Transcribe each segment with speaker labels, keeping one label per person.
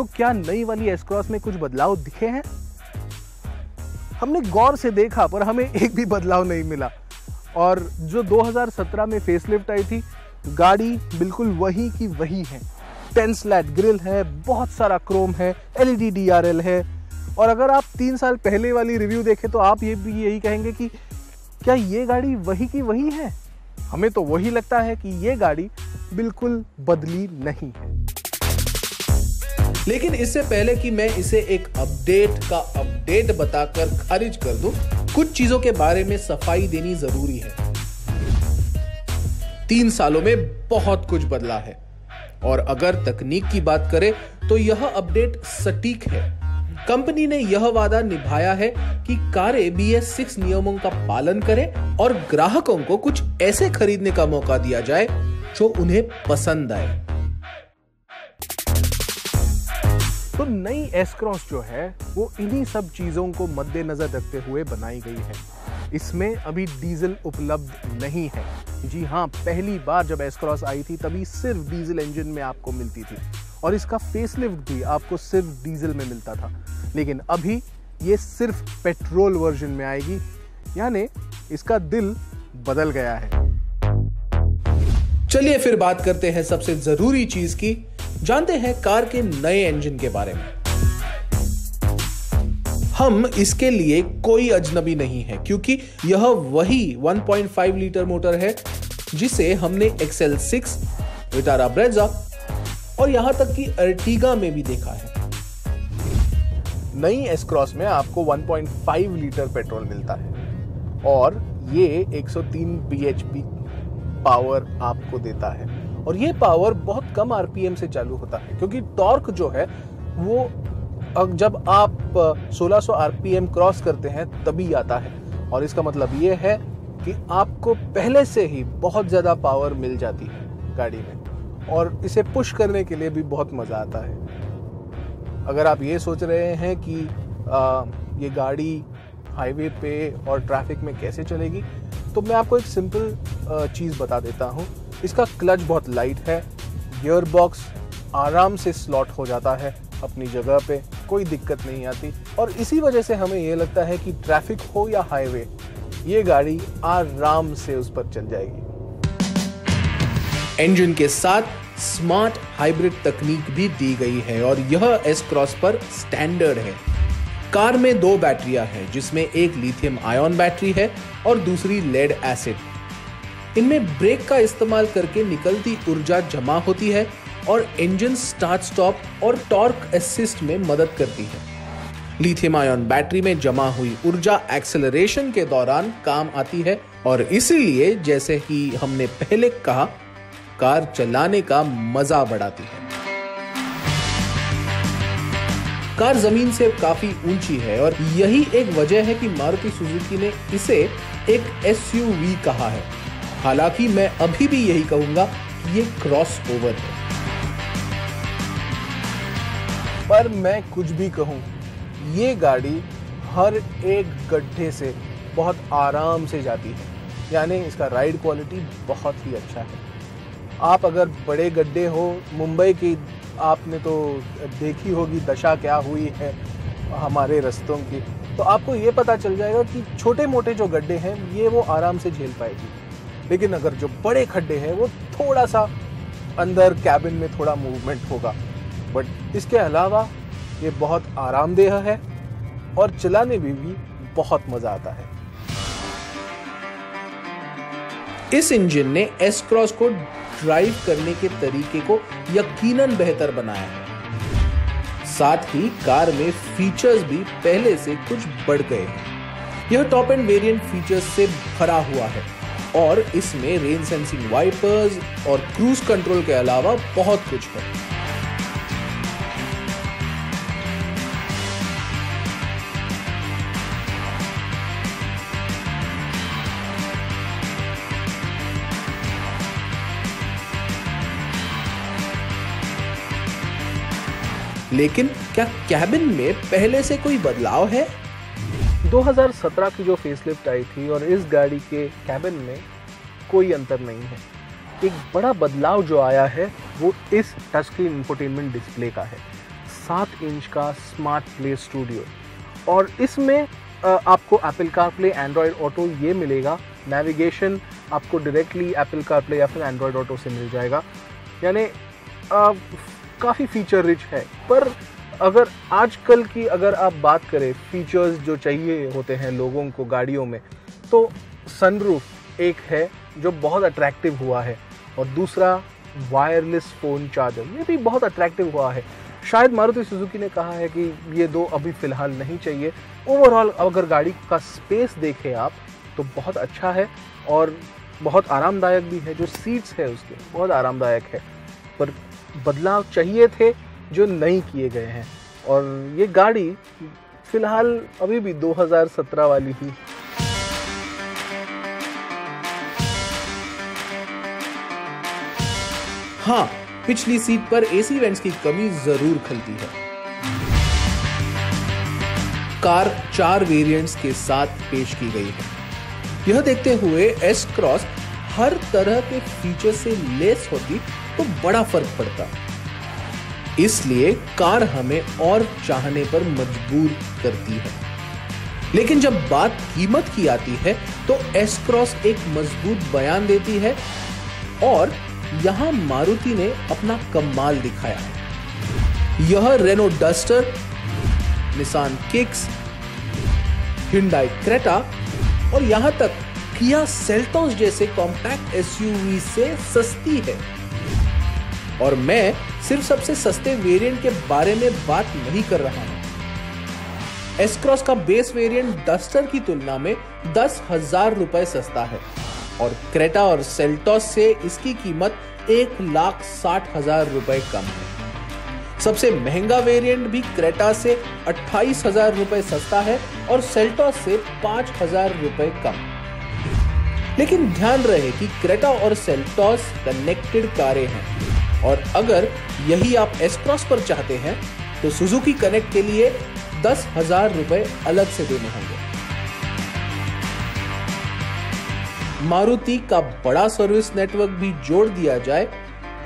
Speaker 1: तो क्या नई वाली एस क्रॉस में कुछ बदलाव दिखे हैं? हमने गौर से देखा पर हमें एक भी बदलाव नहीं मिला। और जो 2017 में फेसलिफ्ट आई थी, गाड़ी बिल्कुल वही की वही है। 10 स्लैट ग्रिल है, बहुत सारा क्रोम है, LED DRL है। और अगर आप 3 साल पहले वाली रिव्यू देखें तो आप ये भी यही कहेंगे कि क्या ये गाड़ी वही की वही है? हमें तो वही लगता है कि ये गाड़ी बिल्कुल बदली नहीं है।
Speaker 2: लेकिन इससे पहले कि मैं इसे एक अपडेट बताकर खारिज कर दूं, कुछ चीजों के बारे में सफाई देनी जरूरी है। 3 सालों में बहुत कुछ बदला है और अगर तकनीक की बात करें तो यह अपडेट सटीक है। कंपनी ने यह वादा निभाया है कि कारें BS6 नियमों का पालन करें और ग्राहकों को कुछ ऐसे खरीदने का मौका दिया जाए जो उन्हें पसंद आए।
Speaker 1: तो नई एस क्रॉस जो है वो इन्हीं सब चीजों को मद्देनजर रखते हुए बनाई गई है। इसमें अभी डीजल उपलब्ध नहीं है। जी हाँ, पहली बार जब एस क्रॉस आई थी तभी सिर्फ डीजल इंजन में आपको मिलती थी और इसका फेसलिफ्ट भी आपको सिर्फ डीजल में मिलता था। लेकिन अभी ये सिर्फ पेट्रोल वर्जन में आएगी, यानी इसका दिल बदल गया है।
Speaker 2: चलिए फिर बात करते हैं सबसे जरूरी चीज की, जानते हैं कार के नए इंजन के बारे में। हम इसके लिए कोई अजनबी नहीं है क्योंकि यह वही 1.5 लीटर मोटर है जिसे हमने XL6, विटारा ब्रेजा और यहां तक कि अर्टिगा में भी देखा है।
Speaker 1: नई एस क्रॉस में आपको 1.5 लीटर पेट्रोल मिलता है और ये 103 bhp पावर आपको देता है। और ये पावर बहुत कम RPM से चालू होता है क्योंकि टॉर्क जो है वो जब आप 1600 RPM क्रॉस करते हैं तभी आता है। और इसका मतलब ये है कि आपको पहले से ही बहुत ज़्यादा पावर मिल जाती है गाड़ी में और इसे पुश करने के लिए भी बहुत मज़ा आता है। अगर आप ये सोच रहे हैं कि ये गाड़ी हाईवे पे और ट्रैफिक में कैसे चलेगी, तो मैं आपको एक सिंपल चीज़ बता देता हूँ। इसका क्लच बहुत लाइट है, गियर बॉक्स आराम से स्लॉट हो जाता है अपनी जगह पे, कोई दिक्कत नहीं आती। और इसी वजह से हमें ये लगता है कि ट्रैफिक हो या हाईवे, ये गाड़ी आराम से उस पर चल जाएगी।
Speaker 2: इंजन के साथ स्मार्ट हाइब्रिड तकनीक भी दी गई है और यह एस क्रॉस पर स्टैंडर्ड है। कार में 2 बैटरियां हैं जिसमें एक लिथियम आयन बैटरी है और दूसरी लेड एसिड। इनमें ब्रेक का इस्तेमाल करके निकलती ऊर्जा जमा होती है और इंजन स्टार्ट स्टॉप और टॉर्क असिस्ट में मदद करती है। लिथियम आयन बैटरी में जमा हुई ऊर्जा एक्सेलरेशन के दौरान काम आती है और इसीलिए जैसे कि हमने पहले कहा, कार चलाने का मजा बढ़ाती है। कार जमीन से काफी ऊंची है और यही एक वजह है कि मारुति सुजुकी ने इसे एक SUV कहा है। हालांकि मैं अभी भी यही कहूंगा कि ये क्रॉस ओवर है।
Speaker 1: पर मैं कुछ भी कहूं, ये गाड़ी हर एक गड्ढे से बहुत आराम से जाती है, यानी इसका राइड क्वालिटी बहुत ही अच्छा है। आप अगर बड़े गड्ढे हो, मुंबई की आपने तो देखी होगी दशा क्या हुई है हमारे रास्तों की, तो आपको ये पता चल जाएगा कि छोटे मोटे जो गड्ढे हैं ये वो आराम से झेल पाएगी। लेकिन अगर जो बड़े खड्डे हैं वो थोड़ा सा अंदर कैबिन में थोड़ा मूवमेंट होगा, बट इसके अलावा ये बहुत आरामदेह है और चलाने में भी बहुत मजा आता है।
Speaker 2: इस इंजन ने एस क्रॉस को ड्राइव करने के तरीके को यकीनन बेहतर बनाया है। साथ ही कार में फीचर्स भी पहले से कुछ बढ़ गए हैं। यह टॉप एंड वेरिएंट फीचर्स से भरा हुआ है और इसमें रेन सेंसिंग वाइपर्स और क्रूज कंट्रोल के अलावा बहुत कुछ है। लेकिन क्या कैबिन में पहले से कोई बदलाव है?
Speaker 1: 2017 की जो फेसलिफ्ट आई थी और इस गाड़ी के कैबिन में कोई अंतर नहीं है। एक बड़ा बदलाव जो आया है वो इस टच स्क्रीन इंफोटेनमेंट डिस्प्ले का है। 7 इंच का स्मार्ट प्ले स्टूडियो, और इसमें आपको एप्पल कारप्ले, एंड्रॉयड ऑटो ये मिलेगा। नेविगेशन आपको डायरेक्टली एप्पल कारप्ले या फिर एंड्रॉयड ऑटो से मिल जाएगा, यानी काफ़ी फीचर रिच है। पर अगर आजकल की अगर आप बात करें फीचर्स जो चाहिए होते हैं लोगों को गाड़ियों में, तो सनरूफ एक है जो बहुत अट्रैक्टिव हुआ है, और दूसरा वायरलेस फ़ोन चार्जर, ये भी बहुत अट्रैक्टिव हुआ है। शायद मारुति सुजुकी ने कहा है कि ये दो अभी फ़िलहाल नहीं चाहिए। ओवरऑल अगर गाड़ी का स्पेस देखें आप तो बहुत अच्छा है और बहुत आरामदायक भी है। जो सीट्स है उसके बहुत आरामदायक है, पर बदलाव चाहिए थे जो नहीं किए गए हैं, और ये गाड़ी फ़िलहाल अभी भी 2017 वाली ही।
Speaker 2: हाँ, पिछली सीट पर एसी वेंट्स की कमी जरूर खलती है। कार 4 वेरिएंट्स के साथ पेश की गई है। यह देखते हुए एस क्रॉस हर तरह के फीचर से लेस होती तो बड़ा फर्क पड़ता, इसलिए कार हमें और चाहने पर मजबूर करती है। लेकिन जब बात कीमत की आती है तो एस क्रॉस एक मजबूत बयान देती है, और यहां मारुति ने अपना कमाल दिखाया है। यह Renault Duster, Nissan Kicks, Hyundai Creta और यहां तक किया सेल्टोस जैसे कॉम्पैक्ट एसयूवी से सस्ती है। और मैं सिर्फ सबसे सस्ते वेरिएंट के बारे में बात नहीं कर रहा हूं। एस क्रॉस का बेस वेरिएंट डस्टर की तुलना में 10,000 रुपए सस्ता है, और क्रेटा और सेल्टोस से इसकी कीमत 1,60,000 रुपए कम है। सबसे महंगा वेरिएंट भी क्रेटा से 28,000 रुपए सस्ता है और सेल्टोस से 5,000 रुपए कम। लेकिन ध्यान रहे कि क्रेटा और सेल्टोस कनेक्टेड कारें हैं, और अगर यही आप एस क्रॉस पर चाहते हैं तो सुजुकी कनेक्ट के लिए 10,000 रुपए अलग से देने होंगे। मारुति का बड़ा सर्विस नेटवर्क भी जोड़ दिया जाए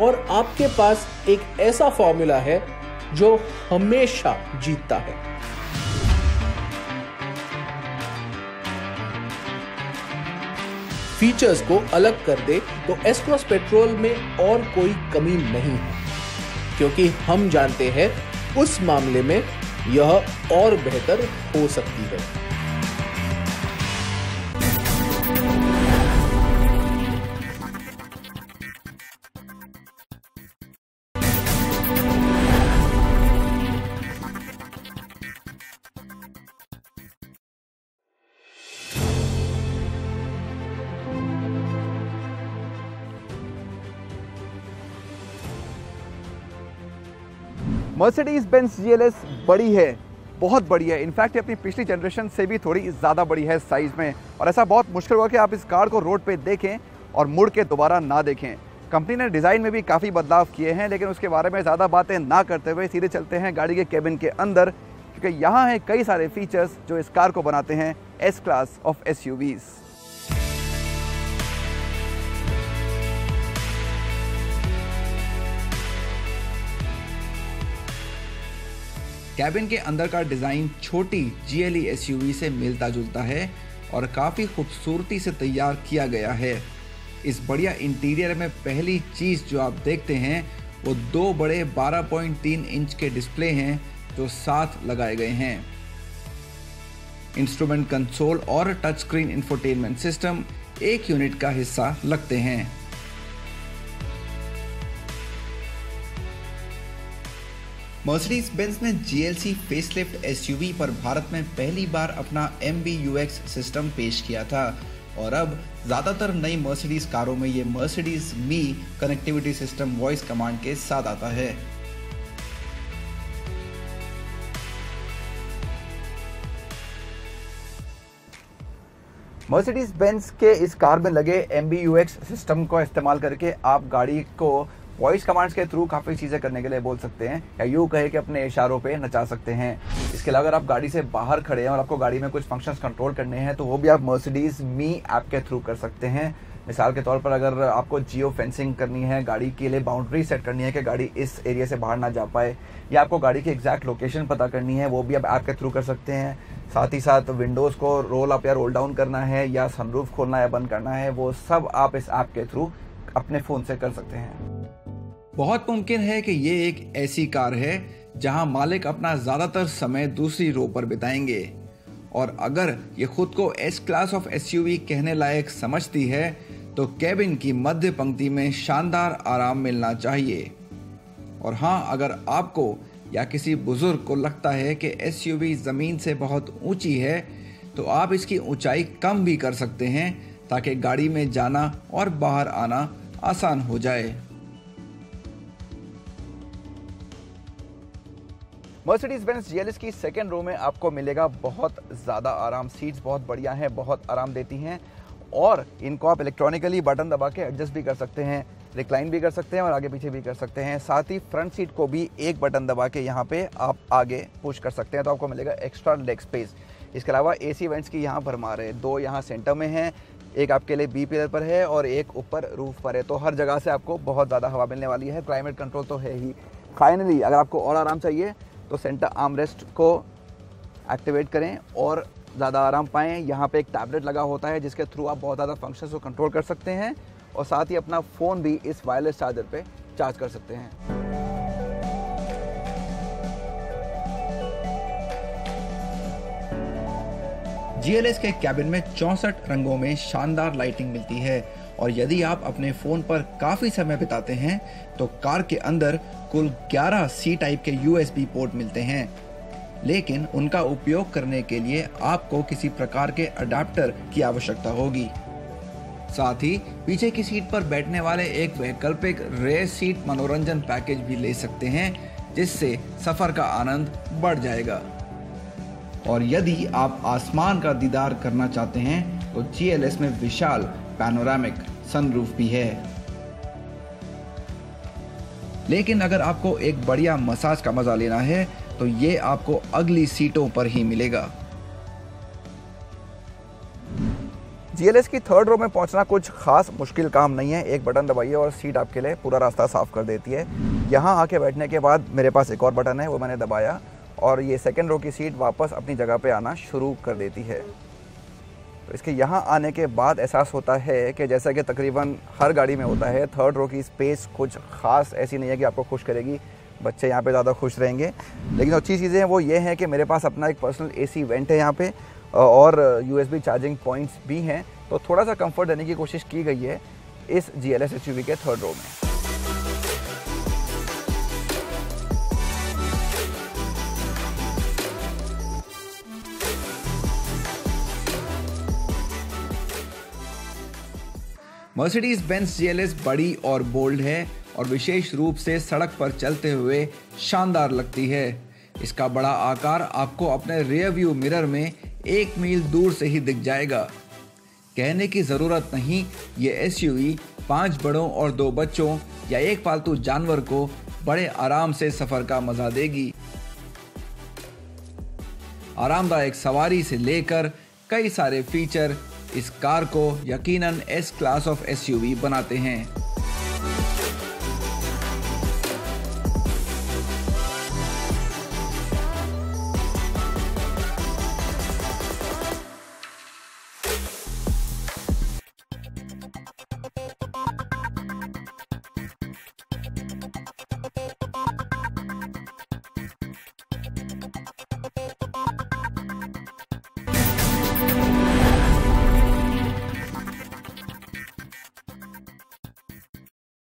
Speaker 2: और आपके पास एक ऐसा फॉर्मूला है जो हमेशा जीतता है। फीचर्स को अलग कर दे तो एस क्रॉस पेट्रोल में और कोई कमी नहीं है, क्योंकि हम जानते हैं उस मामले में यह और बेहतर हो सकती है।
Speaker 3: मर्सिडीज बेंज GLS बड़ी है, बहुत बड़ी है। इनफैक्ट ये अपनी पिछली जनरेशन से भी थोड़ी ज़्यादा बड़ी है साइज़ में, और ऐसा बहुत मुश्किल होगा कि आप इस कार को रोड पे देखें और मुड़ के दोबारा ना देखें। कंपनी ने डिज़ाइन में भी काफ़ी बदलाव किए हैं, लेकिन उसके बारे में ज़्यादा बातें ना करते हुए सीधे चलते हैं गाड़ी के केबिन के अंदर, क्योंकि यहाँ हैं कई सारे फीचर्स जो इस कार को बनाते हैं S class of SUVs। Cabin के अंदर का डिज़ाइन छोटी GLE SUV से मिलता जुलता है और काफ़ी खूबसूरती से तैयार किया गया है। इस बढ़िया इंटीरियर में पहली चीज़ जो आप देखते हैं वो 2 बड़े 12.3 इंच के डिस्प्ले हैं जो साथ लगाए गए हैं। इंस्ट्रूमेंट कंसोल और टच स्क्रीन इंफोटेनमेंट सिस्टम एक यूनिट का हिस्सा लगते हैं। मर्सिडीज बेंज ने GLC फेसलिफ्ट SUV पर भारत में पहली बार अपना MBUX सिस्टम पेश किया था, और अब ज़्यादातर नई मर्सिडीज कारों में ये मर्सिडीज मी कनेक्टिविटी सिस्टम वॉइस कमांड के साथ आता है। मर्सिडीज बेंज के इस कार में लगे MBUX सिस्टम को इस्तेमाल करके आप गाड़ी को वॉइस कमांड्स के थ्रू काफ़ी चीज़ें करने के लिए बोल सकते हैं, या यूँ कहे कि अपने इशारों पे नचा सकते हैं। इसके अलावा अगर आप गाड़ी से बाहर खड़े हैं और आपको गाड़ी में कुछ फंक्शंस कंट्रोल करने हैं तो वो भी आप मर्सिडीज मी ऐप के थ्रू कर सकते हैं। मिसाल के तौर पर अगर आपको जियो फेंसिंग करनी है, गाड़ी के लिए बाउंड्री सेट करनी है कि गाड़ी इस एरिया से बाहर ना जा पाए, या आपको गाड़ी की एग्जैक्ट लोकेशन पता करनी है, वो भी आप ऐप के थ्रू कर सकते हैं। साथ ही साथ विंडोज़ को रोल अप या रोल डाउन करना है, या सनरूफ खोलना या बंद करना है, वो सब आप इस ऐप के थ्रू अपने फ़ोन से कर सकते हैं।
Speaker 4: बहुत मुमकिन है कि ये एक ऐसी कार है जहां मालिक अपना ज़्यादातर समय दूसरी रो पर बिताएंगे, और अगर ये खुद को एस क्लास ऑफ एसयूवी कहने लायक समझती है तो कैबिन की मध्य पंक्ति में शानदार आराम मिलना चाहिए। और हाँ, अगर आपको या किसी बुजुर्ग को लगता है कि एसयूवी ज़मीन से बहुत ऊंची है तो आप इसकी ऊंचाई कम भी कर सकते हैं ताकि गाड़ी में जाना और बाहर आना आसान हो जाए।
Speaker 3: मर्सिडीज बेंज GLS की सेकेंड रो में आपको मिलेगा बहुत ज़्यादा आराम। सीट्स बहुत बढ़िया हैं, बहुत आराम देती हैं, और इनको आप इलेक्ट्रॉनिकली बटन दबा के एडजस्ट भी कर सकते हैं, रिक्लाइन भी कर सकते हैं और आगे पीछे भी कर सकते हैं। साथ ही फ्रंट सीट को भी एक बटन दबा के यहाँ पे आप आगे पुश कर सकते हैं, तो आपको मिलेगा एक्स्ट्रा लेग स्पेस। इसके अलावा AC वेंट्स की यहाँ भरमार है, 2 यहाँ सेंटर में हैं, एक आपके लिए B पिलर पर है और एक ऊपर रूफ पर है, तो हर जगह से आपको बहुत ज़्यादा हवा मिलने वाली है। क्लाइमेट कंट्रोल तो है ही। फाइनली अगर आपको और आराम चाहिए तो सेंटर आर्मरेस्ट को एक्टिवेट करें और ज़्यादा आराम पाएँ। यहाँ पे एक टैबलेट लगा होता है जिसके थ्रू आप बहुत ज़्यादा फंक्शंस को कंट्रोल कर सकते हैं, और साथ ही अपना फ़ोन भी इस वायरलेस चार्जर पे चार्ज कर सकते हैं।
Speaker 4: GLS के कैबिन में 64 रंगों में शानदार लाइटिंग मिलती है, और यदि आप अपने फ़ोन पर काफ़ी समय बिताते हैं तो कार के अंदर कुल 11 C टाइप के USB पोर्ट मिलते हैं, लेकिन उनका उपयोग करने के लिए आपको किसी प्रकार के अडाप्टर की आवश्यकता होगी। साथ ही पीछे की सीट पर बैठने वाले एक वैकल्पिक रेयर सीट मनोरंजन पैकेज भी ले सकते हैं, जिससे सफ़र का आनंद बढ़ जाएगा। और यदि आप आसमान का दीदार करना चाहते हैं तो GLS में विशाल पैनोरामिक सनरूफ भी है। लेकिन अगर आपको एक बढ़िया मसाज का मजा लेना है तो ये आपको अगली सीटों पर ही मिलेगा।
Speaker 3: GLS की थर्ड रो में पहुंचना कुछ खास मुश्किल काम नहीं है। एक बटन दबाइए और सीट आपके लिए पूरा रास्ता साफ कर देती है। यहाँ आके बैठने के बाद मेरे पास एक और बटन है, वो मैंने दबाया और ये सेकंड रो की सीट वापस अपनी जगह पे आना शुरू कर देती है। तो इसके यहाँ आने के बाद एहसास होता है कि जैसा कि तकरीबन हर गाड़ी में होता है, थर्ड रो की स्पेस कुछ खास ऐसी नहीं है कि आपको खुश करेगी। बच्चे यहाँ पे ज़्यादा खुश रहेंगे, लेकिन अच्छी चीज़ें हैं वो ये हैं कि मेरे पास अपना एक पर्सनल AC वेंट है यहाँ पे, और USB चार्जिंग पॉइंट्स भी हैं, तो थोड़ा सा कंफर्ट देने की कोशिश की गई है इस GLS SUV के थर्ड रो में।
Speaker 4: मर्सिडीज बेंज GLS बड़ी और बोल्ड है और विशेष रूप से सड़क पर चलते हुए शानदार लगती है। इसका बड़ा आकार आपको अपने रियर व्यू मिरर में 1 मील दूर से ही दिख जाएगा। कहने की ज़रूरत नहीं, ये SUV 5 बड़ों और 2 बच्चों या एक पालतू जानवर को बड़े आराम से सफ़र का मज़ा देगी। आरामदायक सवारी से लेकर कई सारे फीचर इस कार को यकीनन S क्लास ऑफ SUV बनाते हैं।